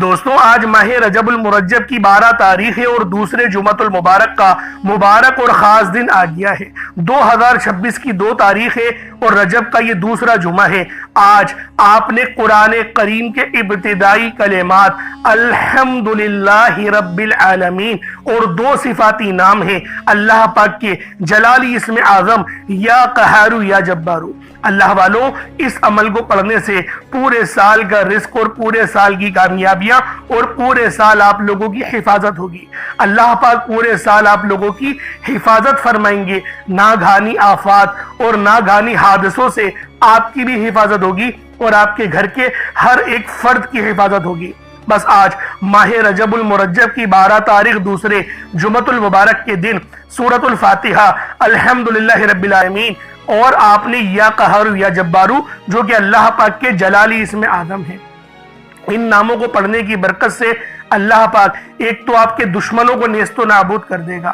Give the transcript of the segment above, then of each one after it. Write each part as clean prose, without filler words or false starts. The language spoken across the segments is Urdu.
دوستوں آج ماہ رجب المرجب کی 12 تاریخ ہے اور دوسرے جمعۃ المبارک کا مبارک اور خاص دن آ گیا ہے۔ 2026 کی 2 تاریخ ہے اور رجب کا یہ دوسرا جمعہ ہے۔ آج آپ نے قرآن کریم کے ابتدائی کلمات الحمدللہ رب العالمین اور 2 صفاتی نام ہیں اللہ پاک کے جلالی اسم اعظم یا قہار یا جبار۔ اللہ والوں، اس عمل کو پڑھنے سے پورے سال کا رزق اور پورے سال کی کامیابیاں اور پورے سال آپ لوگوں کی حفاظت ہوگی۔ اللہ پاک پورے سال آپ لوگوں کی حفاظت فرمائیں گے۔ ناگہانی آفات اور ناگہانی حادثوں سے آپ کی بھی حفاظت ہوگی اور آپ کے گھر کے ہر ایک فرد کی حفاظت ہوگی۔ بس آج ماہ رجب المرجب کی 12 تاریخ دوسرے جمعۃ المبارک کے دن سورۃ الفاتحہ الحمدللہ رب العالمین اور آپ نے یا قہار یا جبار جو کہ اللہ پاک کے جلالی اسم اعظم ہے، ان ناموں کو پڑھنے کی برکت سے اللہ پاک ایک تو آپ کے دشمنوں کو نیست و نابود کر دے گا،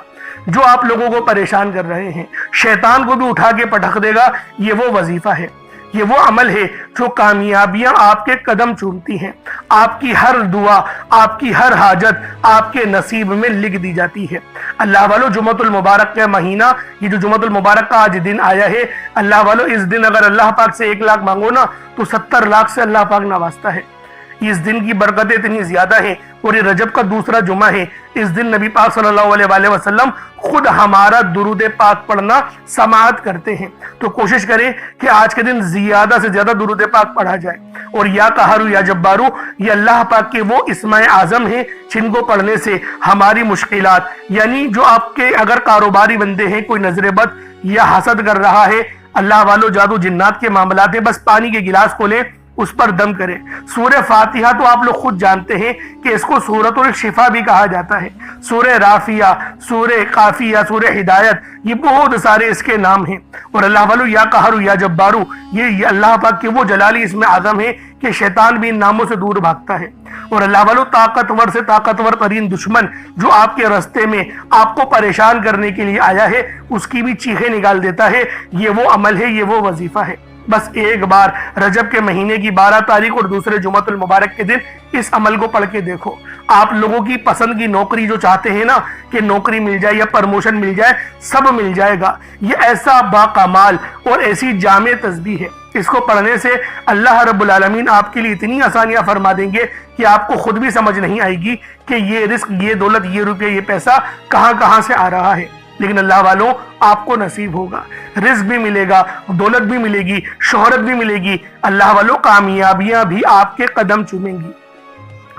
جو آپ لوگوں کو پریشان کر رہے ہیں شیطان کو بھی اٹھا کے پٹخ دے گا۔ یہ وہ وظیفہ ہے، یہ وہ عمل ہے جو کامیابیاں آپ کے قدم چومتی ہیں۔ آپ کی ہر دعا، آپ کی ہر حاجت آپ کے نصیب میں لکھ دی جاتی ہے۔ اللہ والو، جمعۃ المبارک کا مہینہ، یہ جو جمعۃ المبارک کا آج دن آیا ہے، اللہ والو اس دن اگر اللہ پاک سے 1 لاکھ مانگو نا تو 70 لاکھ سے اللہ پاک نوازتا ہے۔ اس دن کی برکتیں اتنی زیادہ ہیں اور یہ رجب کا دوسرا جمعہ ہے۔ اس دن نبی پاک صلی اللہ علیہ وآلہ وسلم خود ہمارا درود پاک پڑھنا سماعت کرتے ہیں، تو کوشش کریں کہ آج کے دن زیادہ سے زیادہ درود پاک پڑھا جائے۔ اور یا قہار یا جبار یہ اللہ پاک کے وہ اسماء اعظم ہیں جن کو پڑھنے سے ہماری مشکلات، یعنی جو آپ کے اگر کاروباری بندے ہیں، کوئی نظر بد یا حسد کر رہا ہے، اللہ والو جادو جنات کے معاملات ہیں، بس پانی کے گلاس کو لیں، اس پر دم کریں۔ سورہ فاتحہ تو آپ لوگ خود جانتے ہیں کہ اس کو سورۃ الشفا بھی کہا جاتا ہے، سورہ رافیہ، سورہ قافیہ، سورہ ہدایت، یہ بہت سارے اس کے نام ہیں۔ اور اللہ والو یا قہار یا جبار یہ اللہ پاک کے وہ جلالی اسم اعظم ہے کہ شیطان بھی ان ناموں سے دور بھاگتا ہے۔ اور اللہ والو طاقتور سے طاقتور ترین دشمن جو آپ کے رستے میں آپ کو پریشان کرنے کے لیے آیا ہے، اس کی بھی چیخیں نکال دیتا ہے۔ یہ وہ عمل ہے، یہ وہ وظیفہ ہے۔ بس ایک بار رجب کے مہینے کی 12 تاریخ اور دوسرے جمعۃ المبارک کے دن اس عمل کو پڑھ کے دیکھو۔ آپ لوگوں کی پسند کی نوکری جو چاہتے ہیں نا کہ نوکری مل جائے یا پرموشن مل جائے، سب مل جائے گا۔ یہ ایسا باکمال اور ایسی جامع تسبیح ہے، اس کو پڑھنے سے اللہ رب العالمین آپ کے لیے اتنی آسانیاں فرما دیں گے کہ آپ کو خود بھی سمجھ نہیں آئے گی کہ یہ رزق، یہ دولت، یہ روپے، یہ پیسہ کہاں سے آ رہا ہے۔ لیکن اللہ والوں آپ کو نصیب ہوگا، رزق بھی ملے گا، دولت بھی ملے گی، شہرت بھی ملے گی، اللہ والوں کامیابیاں بھی آپ کے قدم چومیں گی۔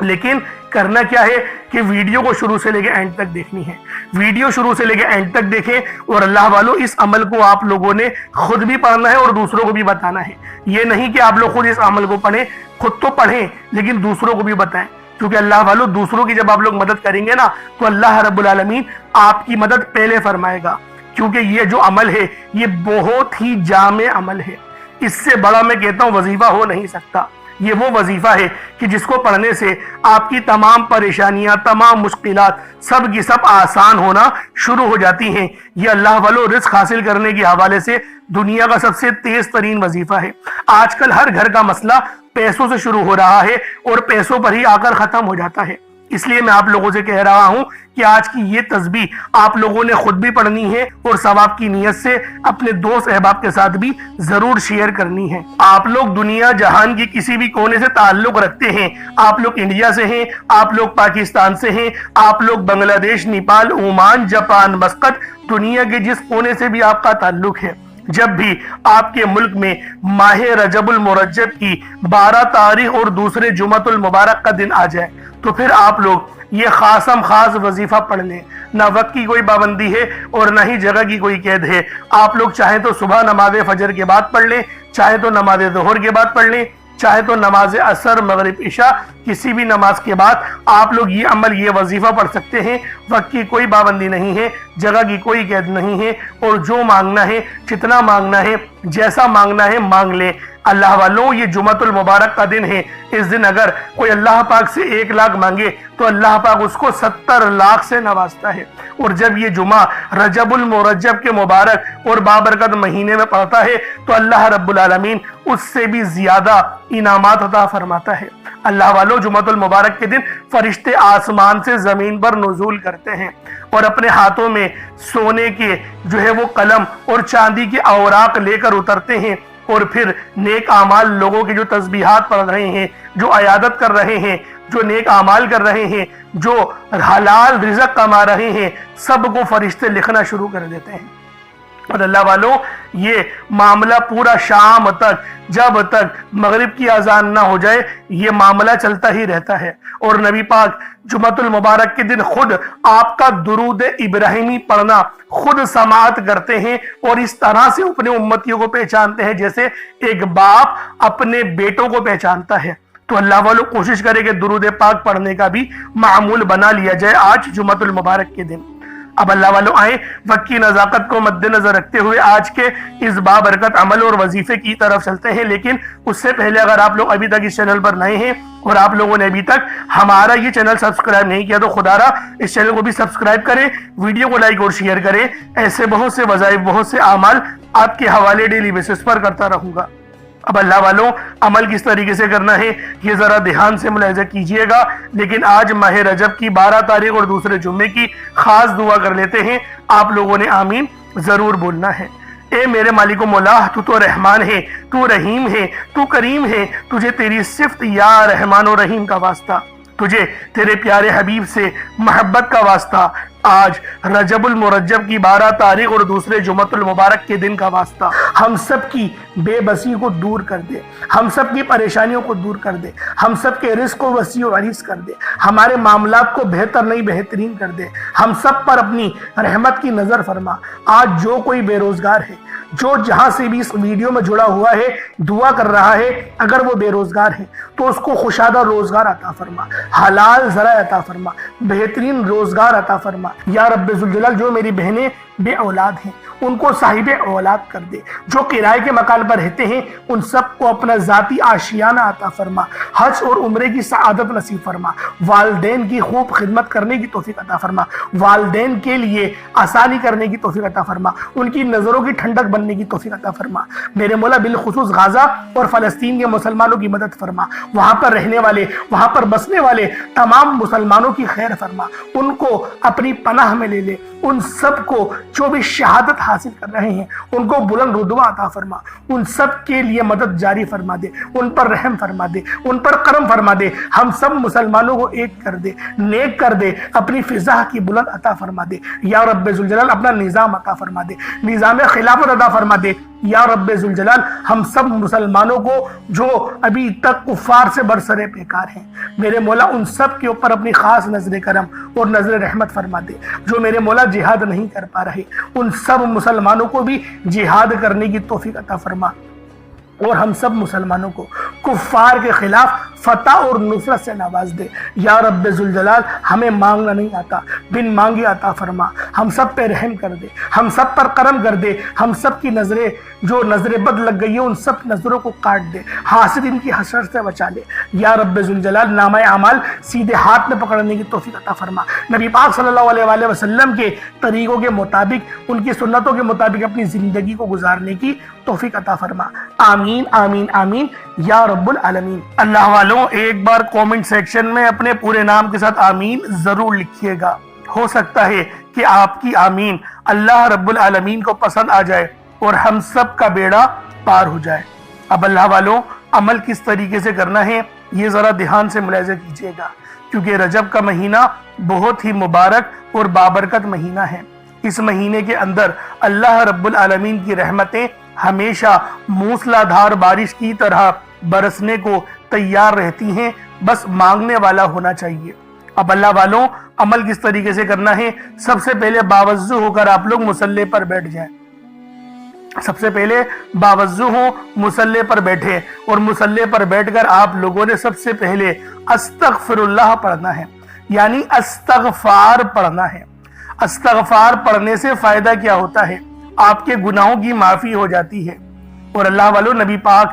لیکن کرنا کیا ہے کہ ویڈیو کو شروع سے لے کے اینڈ تک دیکھنی ہے، ویڈیو شروع سے لے کے اینڈ تک دیکھیں۔ اور اللہ والوں اس عمل کو آپ لوگوں نے خود بھی پڑھنا ہے اور دوسروں کو بھی بتانا ہے۔ یہ نہیں کہ آپ لوگ خود اس عمل کو پڑھیں، خود تو پڑھیں لیکن دوسروں کو بھی بتائیں، کیونکہ اللہ والوں دوسروں کی جب آپ لوگ مدد کریں گے نا تو اللہ رب العالمین آپ کی مدد پہلے فرمائے گا، کیونکہ یہ جو عمل ہے یہ بہت ہی جامع عمل ہے۔ اس سے بڑا میں کہتا ہوں وظیفہ ہو نہیں سکتا۔ یہ وہ وظیفہ ہے کہ جس کو پڑھنے سے آپ کی تمام پریشانیاں، تمام مشکلات سب کی سب آسان ہونا شروع ہو جاتی ہیں۔ یہ اللہ والو رزق حاصل کرنے کے حوالے سے دنیا کا سب سے تیز ترین وظیفہ ہے۔ آج کل ہر گھر کا مسئلہ پیسوں سے شروع ہو رہا ہے اور پیسوں پر ہی آ کر ختم ہو جاتا ہے۔ اس لیے میں آپ لوگوں سے کہہ رہا ہوں کہ آج کی یہ تسبیح آپ لوگوں نے خود بھی پڑھنی ہے اور ثواب کی نیت سے اپنے دوست احباب کے ساتھ بھی ضرور شیئر کرنی ہے۔ آپ لوگ دنیا جہان کی کسی بھی کونے سے تعلق رکھتے ہیں، آپ لوگ انڈیا سے ہیں، آپ لوگ پاکستان سے ہیں، آپ لوگ بنگلہ دیش، نیپال، عمان، جاپان، مسقط، دنیا کے جس کونے سے بھی آپ کا تعلق ہے، جب بھی آپ کے ملک میں ماہ رجب المرجب کی 12 تاریخ اور دوسرے جمعۃ المبارک کا دن آ جائے تو پھر آپ لوگ یہ خاصم خاص وظیفہ پڑھ لیں۔ نہ وقت کی کوئی پابندی ہے اور نہ ہی جگہ کی کوئی قید ہے۔ آپ لوگ چاہیں تو صبح نماز فجر کے بعد پڑھ لیں، چاہے تو نماز ظہر کے بعد پڑھ لیں، چاہے تو نماز عصر، مغرب، عشاء، کسی بھی نماز کے بعد آپ لوگ یہ عمل، یہ وظیفہ پڑھ سکتے ہیں۔ وقت کی کوئی پابندی نہیں ہے، جگہ کی کوئی قید نہیں ہے، اور جو مانگنا ہے، جتنا مانگنا ہے، جیسا مانگنا ہے مانگ لیں۔ اللہ والوں یہ جمعۃ المبارک کا دن ہے، اس دن اگر کوئی اللہ پاک سے 1 لاکھ مانگے تو اللہ پاک اس کو 70 لاکھ سے نوازتا ہے، اور جب یہ جمعہ رجب المرجب کے مبارک اور بابرکت مہینے میں پڑتا ہے تو اللہ رب العالمین اس سے بھی زیادہ انعامات عطا فرماتا ہے۔ اللہ والوں جمعۃ المبارک کے دن فرشتے آسمان سے زمین پر نزول کرتے ہیں اور اپنے ہاتھوں میں سونے کے وہ قلم اور چاندی کے اوراق لے کر اترتے ہیں، اور پھر نیک اعمال لوگوں کے جو تسبیحات پڑھ رہے ہیں، جو عیادت کر رہے ہیں، جو نیک اعمال کر رہے ہیں، جو حلال رزق کما رہے ہیں، سب کو فرشتے لکھنا شروع کر دیتے ہیں۔ اور اللہ والوں یہ معاملہ پورا شام تک، جب تک مغرب کی اذان نہ ہو جائے، یہ معاملہ چلتا ہی رہتا ہے۔ اور نبی پاک جمعۃ المبارک کے دن خود آپ کا درود ابراہیمی پڑھنا خود سماعت کرتے ہیں، اور اس طرح سے اپنے امتیوں کو پہچانتے ہیں جیسے ایک باپ اپنے بیٹوں کو پہچانتا ہے۔ تو اللہ والوں کوشش کرے کہ درود پاک پڑھنے کا بھی معمول بنا لیا جائے آج جمعۃ المبارک کے دن۔ اب اللہ والوں آئیں وقت کی نزاکت کو مد نظر رکھتے ہوئے آج کے اس بابرکت عمل اور وظیفے کی طرف چلتے ہیں، لیکن اس سے پہلے اگر آپ لوگ ابھی تک اس چینل پر نئے ہیں اور آپ لوگوں نے ابھی تک ہمارا یہ چینل سبسکرائب نہیں کیا تو خدا را اس چینل کو بھی سبسکرائب کریں، ویڈیو کو لائک اور شیئر کریں۔ ایسے بہت سے وظائف، بہت سے اعمال آپ کے حوالے ڈیلی بیسس پر کرتا رہوں گا۔ اب اللہ والوں عمل کس طریقے سے کرنا ہے یہ ذرا دھیان سے ملاحظہ کیجئے گا، لیکن آج ماہ رجب کی 12 تاریخ اور دوسرے جمعے کی خاص دعا کر لیتے ہیں۔ آپ لوگوں نے آمین ضرور بولنا ہے۔ اے میرے مالک و مولا، تو رحمان ہے، تو رحیم ہے، تو کریم ہے، تجھے تیری صفت یا رحمان و رحیم کا واسطہ، تجھے تیرے پیارے حبیب سے محبت کا واسطہ، آج رجب المرجب کی 12 تاریخ اور دوسرے جمعۃ المبارک کے دن کا واسطہ، ہم سب کی بے بسی کو دور کر دے، ہم سب کی پریشانیوں کو دور کر دے، ہم سب کے رزق کو وسیع و عریض کر دے، ہمارے معاملات کو بہتر نہیں بہترین کر دے، ہم سب پر اپنی رحمت کی نظر فرما۔ آج جو کوئی بے روزگار ہے، جو جہاں سے بھی اس ویڈیو میں جڑا ہوا ہے دعا کر رہا ہے، اگر وہ بے روزگار ہے تو اس کو خوشادہ روزگار عطا فرما، حلال ذرائع عطا فرما، بہترین روزگار عطا فرما۔ یا رب ذوالجلال جو میری بہنیں بے اولاد ہیں ان کو صاحب اولاد کر دے، جو کرائے کے مکان پر رہتے ہیں ان سب کو اپنا ذاتی آشیانہ عطا فرما، حج اور عمرے کی سعادت نصیب فرما، والدین کی خوب خدمت کرنے کی توفیق عطا فرما، والدین کے لیے آسانی کرنے کی توفیق عطا فرما، ان کی نظروں کی ٹھنڈک بننے کی توفیق عطا فرما۔ میرے مولا بالخصوص غزہ اور فلسطین کے مسلمانوں کی مدد فرما، وہاں پر رہنے والے، وہاں پر بسنے والے تمام مسلمانوں کی خیر فرما، ان کو اپنی پناہ میں لے لے، ان سب کو جو بھی شہادت حاصل کر رہے ہیں ان کو بلند رتبہ عطا فرما، ان سب کے لیے مدد جاری فرما دے، ان پر رحم فرما دے، ان پر کرم فرما دے، ہم سب مسلمانوں کو ایک کر دے، نیک کر دے، اپنی فضا کی بلند عطا فرما دے۔ یا رب ذوالجلال اپنا نظام عطا فرما دے، نظام خلافت عطا فرما دے۔ یا رب ذوالجلال ہم سب مسلمانوں کو جو ابھی تک کفار سے برسرے پیکار ہیں میرے مولا ان سب کے اوپر اپنی خاص نظر کرم اور نظر رحمت فرما دے۔ جو میرے مولا جہاد نہیں کر پا رہے ان سب مسلمانوں کو بھی جہاد کرنے کی توفیق عطا فرما، اور ہم سب مسلمانوں کو کفار کے خلاف فتح اور نصرت سے نواز دے۔ یا رب ذوالجلال ہمیں مانگنا نہیں آتا، بن مانگے عطا فرما، ہم سب پہ رحم کر دے، ہم سب پر کرم کر دے، ہم سب کی نظریں جو نظر بد لگ گئی ہیں ان سب نظروں کو کاٹ دے، حاسدین کی حسرت سے بچا لے۔ یا رب ذوالجلال نامہ اعمال سیدھے ہاتھ میں پکڑنے کی توفیق عطا فرما، نبی پاک صلی اللہ علیہ وآلہ وسلم کے طریقوں کے مطابق، ان کی سنتوں کے مطابق اپنی زندگی کو گزارنے کی توفیق عطا فرما۔ آمین آمین آمین یا رب العالمین۔ اللہ والوں ایک بار کومنٹ سیکشن میں اپنے پورے نام کے ساتھ آمین ضرور لکھیے گا، ہو سکتا ہے کہ آپ کی آمین اللہ رب العالمین کو پسند آ جائے اور ہم سب کا بیڑا پار ہو جائے۔ اب اللہ والوں عمل کس طریقے سے کرنا ہے یہ ذرا دھیان سے ملاحظہ کیجیے گا، کیونکہ رجب کا مہینہ بہت ہی مبارک اور بابرکت مہینہ ہے۔ اس مہینے کے اندر اللہ رب العالمین کی رحمتیں ہمیشہ موسلا دھار بارش کی طرح برسنے کو تیار رہتی ہیں، بس مانگنے والا ہونا چاہیے۔ اب اللہ والوں عمل کس طریقے سے کرنا ہے، سب سے پہلے باوضو ہو کر آپ لوگ مصلی پر بیٹھ جائیں، سب سے پہلے باوضو ہو مصلی پر بیٹھے، اور مصلی پر بیٹھ کر آپ لوگوں نے سب سے پہلے استغفر اللہ پڑھنا ہے، یعنی استغفار پڑھنا ہے۔ استغفار پڑھنے سے فائدہ کیا ہوتا ہے؟ آپ کے گناہوں کی معافی ہو جاتی ہے، اور اللہ والوں نبی پاک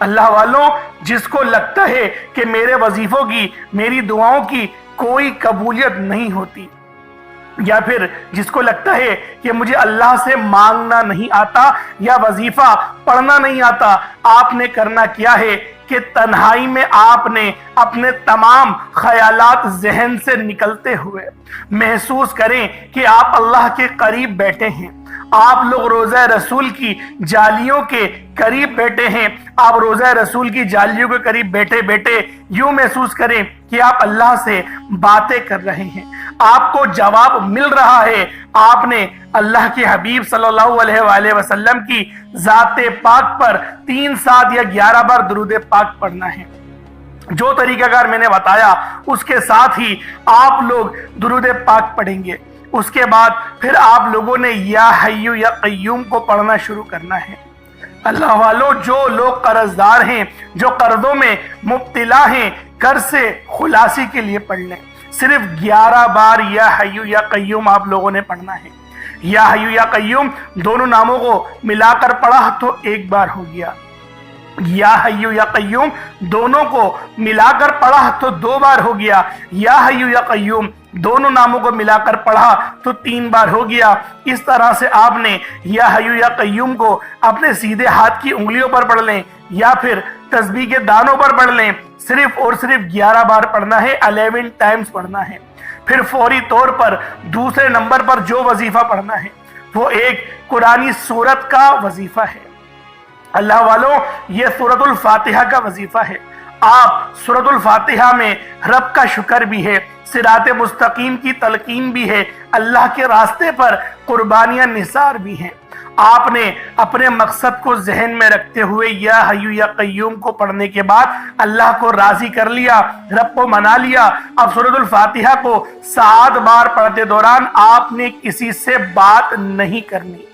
اللہ والوں، جس کو لگتا ہے کہ میرے وظیفوں کی، میری دعاؤں کی کوئی قبولیت نہیں ہوتی، یا پھر جس کو لگتا ہے کہ مجھے اللہ سے مانگنا نہیں آتا یا وظیفہ پڑھنا نہیں آتا، آپ نے کرنا کیا ہے کہ تنہائی میں آپ نے اپنے تمام خیالات ذہن سے نکلتے ہوئے محسوس کریں کہ آپ اللہ کے قریب بیٹھے ہیں، آپ لوگ روضہ رسول کی جالیوں کے قریب بیٹھے ہیں، آپ روضہ رسول کی جالیوں کے قریب بیٹھے بیٹھے یوں محسوس کریں کہ آپ اللہ سے باتیں کر رہے ہیں، آپ کو جواب مل رہا ہے، آپ نے اللہ کے حبیب صلی اللہ علیہ وآلہ وسلم کی ذات پاک پر 3 7 یا 11 بار درود پاک پڑھنا ہے۔ جو طریقہ کار میں نے بتایا اس کے ساتھ ہی آپ لوگ درود پاک پڑھیں گے، اس کے بعد پھر آپ لوگوں نے یا حیو یا قیوم کو پڑھنا شروع کرنا ہے۔ اللہ والوں، جو لوگ قرض دار ہیں، جو قرضوں میں مبتلا ہیں، قرض سے خلاصی کے لیے پڑھ لیں، صرف 11 بار یا حیو یا قیوم آپ لوگوں نے پڑھنا ہے۔ یا حیو یا قیوم دونوں ناموں کو ملا کر پڑھا تو 1 بار ہو گیا، یا حیو یا قیوم دونوں کو ملا کر پڑھا تو 2 بار ہو گیا، یا حیو یا قیوم دونوں ناموں کو ملا کر پڑھا تو 3 بار ہو گیا۔ اس طرح سے آپ نے یا حیو یا قیوم کو اپنے سیدھے ہاتھ کی انگلیوں پر پڑھ لیں یا پھر تسبیح کے دانوں پر پڑھ لیں، صرف اور صرف 11 بار پڑھنا ہے، 11 ٹائمز پڑھنا ہے۔ پھر فوری طور پر دوسرے نمبر پر جو وظیفہ پڑھنا ہے وہ ایک قرآنی سورت کا وظیفہ ہے۔ اللہ والوں، یہ سورۃ الفاتحہ کا وظیفہ ہے۔ آپ سورۃ الفاتحہ میں رب کا شکر بھی ہے، صراط مستقیم کی تلقین بھی ہے، اللہ کے راستے پر قربانیاں نثار بھی ہیں۔ آپ نے اپنے مقصد کو ذہن میں رکھتے ہوئے یا حیو یا قیوم کو پڑھنے کے بعد اللہ کو راضی کر لیا، رب کو منا لیا۔ اب سورۃ الفاتحہ کو 7 بار پڑھتے دوران آپ نے کسی سے بات نہیں کرنی،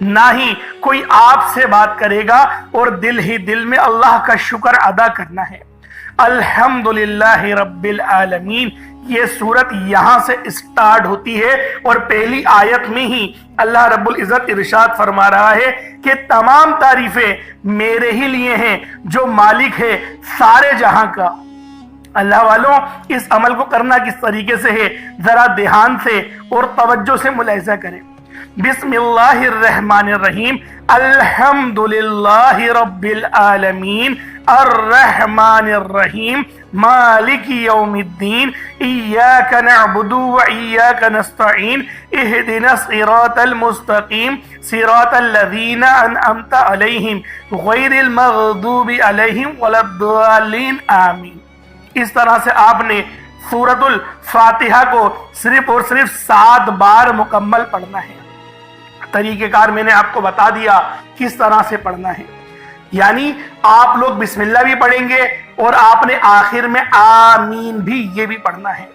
نہ ہی کوئی آپ سے بات کرے گا، اور دل ہی دل میں اللہ کا شکر ادا کرنا ہے۔ الحمدللہ رب العالمین، یہ سورت یہاں سے اسٹارٹ ہوتی ہے اور پہلی آیت میں ہی اللہ رب العزت ارشاد فرما رہا ہے کہ تمام تعریفیں میرے ہی لیے ہیں جو مالک ہے سارے جہاں کا۔ اللہ والوں، اس عمل کو کرنا کس طریقے سے ہے ذرا دھیان سے اور توجہ سے ملاحظہ کریں۔ بسم اللہ الرحمن الرحیم، الحمدللہ رب العالمین الرحمن الرحیم مالک یوم الدین ایاک نعبد و ایاک نستعین اہدنا الصراط المستقیم صراط الذین انعمت علیہم غیر المغضوب علیہم ولا الضالین آمین۔ اس طرح سے آپ نے سورۃ الفاتحہ کو صرف اور صرف 7 بار مکمل پڑھنا ہے۔ طریقہ کار میں نے آپ کو بتا دیا کس طرح سے پڑھنا ہے، یعنی آپ لوگ بسم اللہ بھی پڑھیں گے اور آپ نے آخر میں آمین بھی یہ بھی پڑھنا ہے،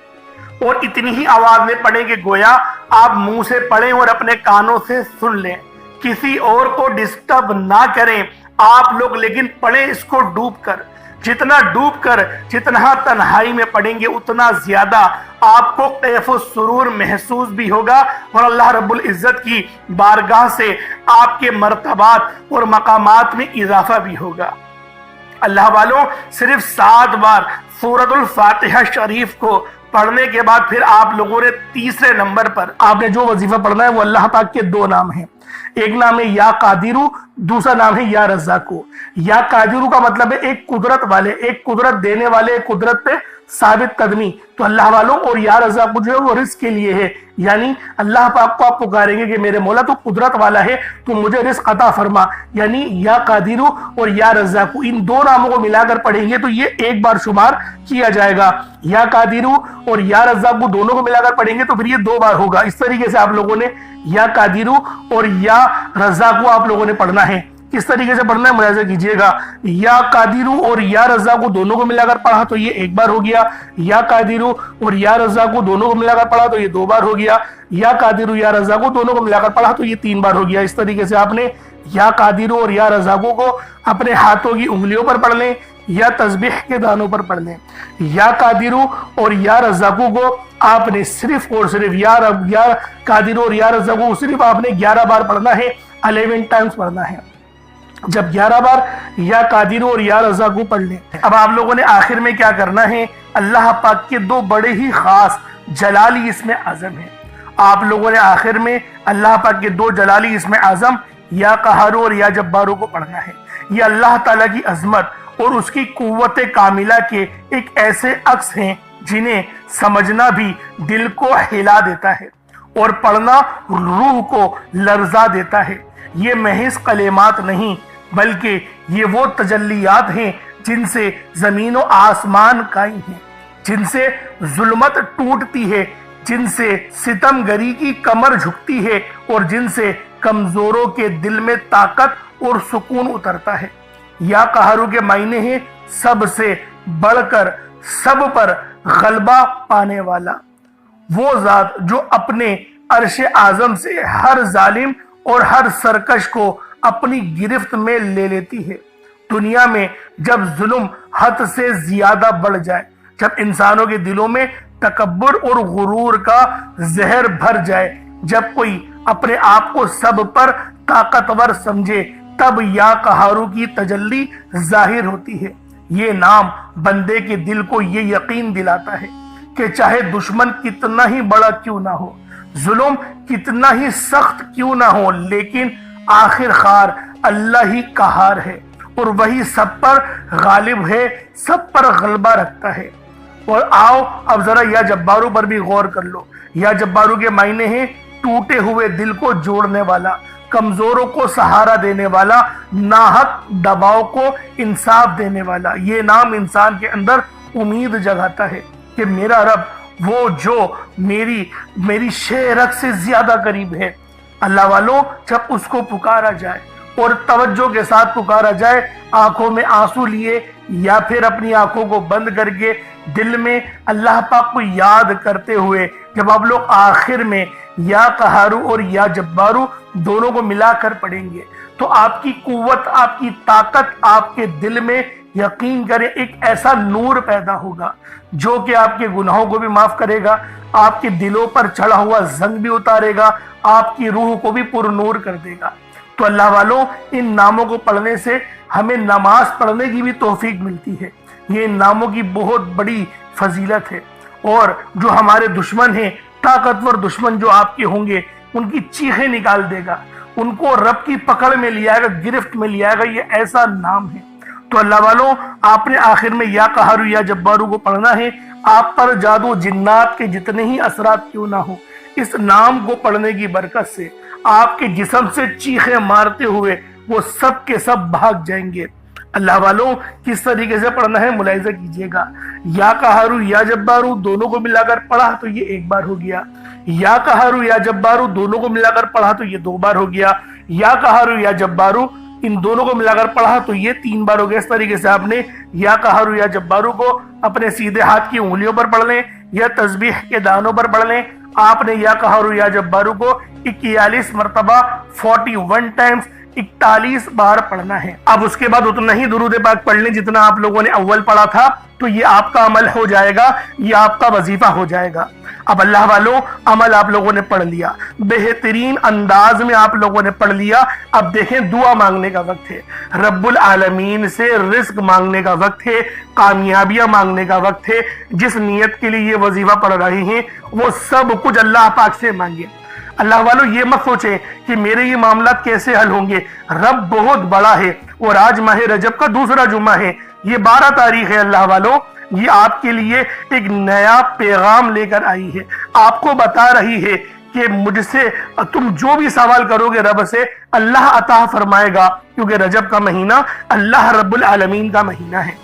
اور اتنی ہی آواز میں پڑھیں کہ گویا آپ منہ سے پڑھیں اور اپنے کانوں سے سن لیں، کسی اور کو ڈسٹرب نہ کریں آپ لوگ، لیکن پڑھیں اس کو ڈوب کر۔ جتنا ڈوب کر، جتنا تنہائی میں پڑھیں گے اتنا زیادہ آپ کو کیف و سرور محسوس بھی ہوگا، اور اللہ رب العزت کی بارگاہ سے آپ کے مرتبات اور مقامات میں اضافہ بھی ہوگا۔ اللہ والوں، صرف 7 بار سورۃ الفاتحہ شریف کو پڑھنے کے بعد پھر آپ لوگوں نے تیسرے نمبر پر آپ نے جو وظیفہ پڑھنا ہے وہ اللہ پاک کے 2 نام ہیں، ایک نام ہے یا قادرو، دوسرا نام ہے یا رزاقو۔ یا قادرو کا مطلب ہے ایک قدرت والے، ایک قدرت دینے والے، ایک قدرت پہ ثابت قدمی، تو اللہ والوں، اور یا رزاقو جو ہے وہ رزق کے لیے ہے، یعنی اللہ پاک کو آپ پکاریں گے کہ میرے مولا تو قدرت والا ہے، تو مجھے رزق عطا فرما، یعنی یا قادرو اور یا رزاقو ان 2 ناموں کو ملا کر پڑھیں گے تو یہ 1 بار شمار کیا جائے گا۔ یا قادرو اور یا رزاقو دونوں کو ملا کر پڑھیں گے تو پھر یہ 2 بار ہوگا۔ اس طریقے سے آپ لوگوں نے یا قادرو اور یا رزاقو آپ لوگوں نے پڑھنا ہے۔ کس طریقے سے پڑھنا ہے ملاحظہ کیجئے گا، یا قادرو اور یا رزاقو دونوں کو ملا کر پڑھا تو یہ 1 بار ہو گیا، یا قادرو اور یا رزاقو دونوں کو ملا کر پڑھا تو یہ 2 بار ہو گیا، یا قادرو یا رزاقو دونوں کو ملا کر پڑھا تو یہ 3 بار ہو گیا۔ اس طریقے سے آپ نے یا قادرو اور یا رزاقو کو اپنے ہاتھوں کی انگلیوں پر پڑھ لیں یا تسبیح کے دانوں پر پڑھ لیں۔ یا قادرو اور یا رزاقو کو آپ نے صرف اور صرف یا قادرو اور یا رزاقو صرف آپ نے 11 بار پڑھنا ہے، 11 ٹائمز پڑھنا ہے۔ جب 11 بار یا قادر اور یا رضا کو پڑھ لیں۔ اب آپ لوگوں نے آخر میں کیا کرنا ہے، اللہ پاک کے دو بڑے ہی خاص جلالی اسم اعظم ہیں، آپ لوگوں نے آخر میں اللہ پاک کے دو جلالی اسم اعظم یا قہارو اور یا جبارو کو پڑھنا ہے۔ یہ اللہ تعالیٰ کی عظمت اور اس کی قوت کاملہ کے ایک ایسے عکس ہیں جنہیں سمجھنا بھی دل کو ہلا دیتا ہے اور پڑھنا روح کو لرزا دیتا ہے۔ یہ محض کلمات نہیں بلکہ یہ وہ تجلیات ہیں جن سے زمین و آسمان قائم ہیں، جن سے ظلمت ٹوٹتی ہے، جن سے ستم گری کی کمر جھکتی ہے اور جن سے کمزوروں کے دل میں طاقت اور سکون اترتا ہے۔ یا قہرو کے معنی ہیں سب سے بڑھ کر سب پر غلبہ پانے والا، وہ ذات جو اپنے عرش اعظم سے ہر ظالم اور ہر سرکش کو اپنی گرفت میں لے لیتی ہے۔ دنیا میں جب ظلم حد سے زیادہ بڑھ جائے، جب انسانوں کے دلوں میں تکبر اور غرور کا زہر بھر جائے، جب کوئی اپنے آپ کو سب پر طاقتور سمجھے، تب یا قہارو کی تجلی ظاہر ہوتی ہے۔ یہ نام بندے کے دل کو یہ یقین دلاتا ہے کہ چاہے دشمن کتنا ہی بڑا کیوں نہ ہو، ظلم کتنا ہی سخت کیوں نہ ہو، لیکن آخر کار اللہ ہی قہار ہے اور وہی سب پر غالب ہے، سب پر غلبہ رکھتا ہے۔ اور آؤ اب ذرا یا جبارو پر بھی غور کر لو۔ یا جبارو کے معنی ہیں ٹوٹے ہوئے دل کو جوڑنے والا، کمزوروں کو سہارا دینے والا، ناحق دباؤ کو انصاف دینے والا۔ یہ نام انسان کے اندر امید جگاتا ہے کہ میرا رب وہ جو میری شہرت سے زیادہ قریب ہے۔ اللہ والوں، جب اس کو پکارا جائے اور توجہ کے ساتھ پکارا جائے، آنکھوں میں آنسو لیے یا پھر اپنی آنکھوں کو بند کر کے دل میں اللہ پاک کو یاد کرتے ہوئے، جب آپ لوگ آخر میں یا قہارو اور یا جبارو دونوں کو ملا کر پڑھیں گے تو آپ کی قوت، آپ کی طاقت، آپ کے دل میں یقین کریں ایک ایسا نور پیدا ہوگا جو کہ آپ کے گناہوں کو بھی معاف کرے گا، آپ کے دلوں پر چڑھا ہوا زنگ بھی اتارے گا، آپ کی روح کو بھی پر نور کر دے گا۔ تو اللہ والوں، ان ناموں کو پڑھنے سے ہمیں نماز پڑھنے کی بھی توفیق ملتی ہے۔ یہ ان ناموں کی بہت بڑی فضیلت ہے، اور جو ہمارے دشمن ہیں، طاقتور دشمن جو آپ کے ہوں گے، ان کی چیخیں نکال دے گا، ان کو رب کی پکڑ میں لے آئے گا، گرفت میں لے آئے گا۔ یہ ایسا نام ہے۔ تو اللہ والوں، آپ نے آخر میں یا قہارو یا جبارو کو پڑھنا ہے۔ آپ پر جادو جنات کے جتنے ہی اثرات کیوں نہ ہو، اس نام کو پڑھنے کی برکت سے آپ کے جسم سے چیخیں مارتے ہوئے وہ سب کے سب بھاگ جائیں گے۔ اللہ والوں، کس طریقے سے پڑھنا ہے ملاحظہ کیجئے گا۔ یا قہارو یا جبارو دونوں کو ملا کر پڑھا تو یہ ایک بار ہو گیا، یا قہارو یا جبارو دونوں کو ملا کر پڑھا تو یہ دو بار ہو گیا، یا قہارو یا جبارو ان دونوں کو ملا کر پڑھا تو یہ 3 بار ہو گیا۔ اس طریقے سے آپ نے یا قہارو یا جبارو کو اپنے سیدھے ہاتھ کی انگلیوں پر پڑھ لیں یا تسبیح کے دانوں پر پڑھ لیں۔ آپ نے یا قہارو یا جبارو کو 41 مرتبہ 41 ٹائمز 41 بار پڑھنا ہے۔ اب اس کے بعد اتنا ہی درود پاک پڑھ لیں جتنا آپ لوگوں نے اول پڑھا تھا، تو یہ آپ کا عمل ہو جائے گا، یہ آپ کا وظیفہ ہو جائے گا۔ اب اللہ والوں، عمل آپ لوگوں نے پڑھ لیا، بہترین انداز میں آپ لوگوں نے پڑھ لیا۔ اب دیکھیں دعا مانگنے کا وقت ہے، رب العالمین سے رزق مانگنے کا وقت ہے، کامیابیاں مانگنے کا وقت ہے۔ جس نیت کے لیے یہ وظیفہ پڑھ رہے ہیں وہ سب کچھ اللہ پاک سے مانگے۔ اللہ والوں، یہ مت سوچیں کہ میرے یہ معاملات کیسے حل ہوں گے، رب بہت بڑا ہے۔ اور آج ماہ رجب کا دوسرا جمعہ ہے، یہ 12 تاریخ ہے۔ اللہ والوں، یہ آپ کے لیے ایک نیا پیغام لے کر آئی ہے، آپ کو بتا رہی ہے کہ مجھ سے تم جو بھی سوال کرو گے رب سے اللہ عطا فرمائے گا، کیونکہ رجب کا مہینہ اللہ رب العالمین کا مہینہ ہے۔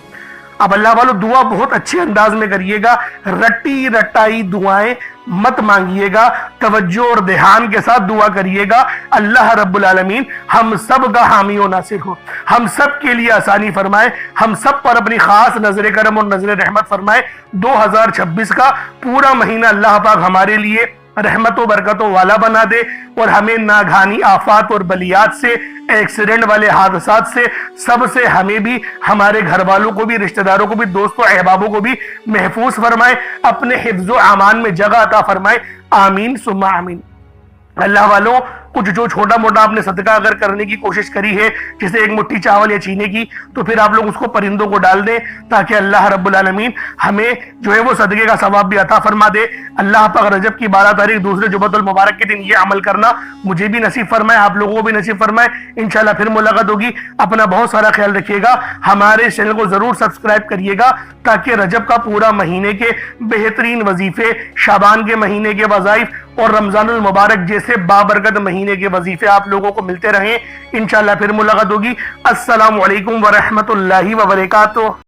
اب اللہ والو، دعا بہت اچھے انداز میں کریے گا، رٹی رٹائی دعائیں مت مانگیے گا، توجہ اور دھیان کے ساتھ دعا کریے گا۔ اللہ رب العالمین ہم سب کا حامی و ناصر ہو، ہم سب کے لیے آسانی فرمائے، ہم سب پر اپنی خاص نظر کرم اور نظر رحمت فرمائے۔ 2026 کا پورا مہینہ اللہ پاک ہمارے لیے رحمت و برکتوں والا بنا دے، اور ہمیں ناگہانی آفات اور بلیات سے، ایکسیڈنٹ والے حادثات سے، سب سے ہمیں بھی، ہمارے گھر والوں کو بھی، رشتہ داروں کو بھی، دوستوں احبابوں کو بھی محفوظ فرمائے، اپنے حفظ و امان میں جگہ عطا فرمائے۔ آمین ثم آمین۔ اللہ والوں، کچھ جو چھوٹا موٹا آپ نے صدقہ اگر کرنے کی کوشش کری ہے، جیسے ایک مٹھی چاول یا چینے کی، تو پھر آپ لوگ اس کو پرندوں کو ڈال دیں تاکہ اللہ رب العالمین ہمیں جو ہے وہ صدقے کا ثواب بھی عطا فرما دے۔ اللہ پاک رجب کی 12 تاریخ دوسرے جمعۃ المبارک کے دن یہ عمل کرنا مجھے بھی نصیب فرمائے، آپ لوگوں کو بھی نصیب فرمائے۔ انشاءاللہ پھر ملاقات ہوگی۔ اپنا بہت سارا خیال رکھیے گا، ہمارے چینل کو ضرور سبسکرائب کریے گا تاکہ رجب کا پورا مہینے کے بہترین وظیفے، شعبان کے مہینے کے وظائف اور رمضان المبارک جیسے بابرکت مہینے کے وظیفے آپ لوگوں کو ملتے رہیں۔ انشاءاللہ پھر ملاقات ہوگی۔ السلام علیکم ورحمۃ اللہ وبرکاتہ۔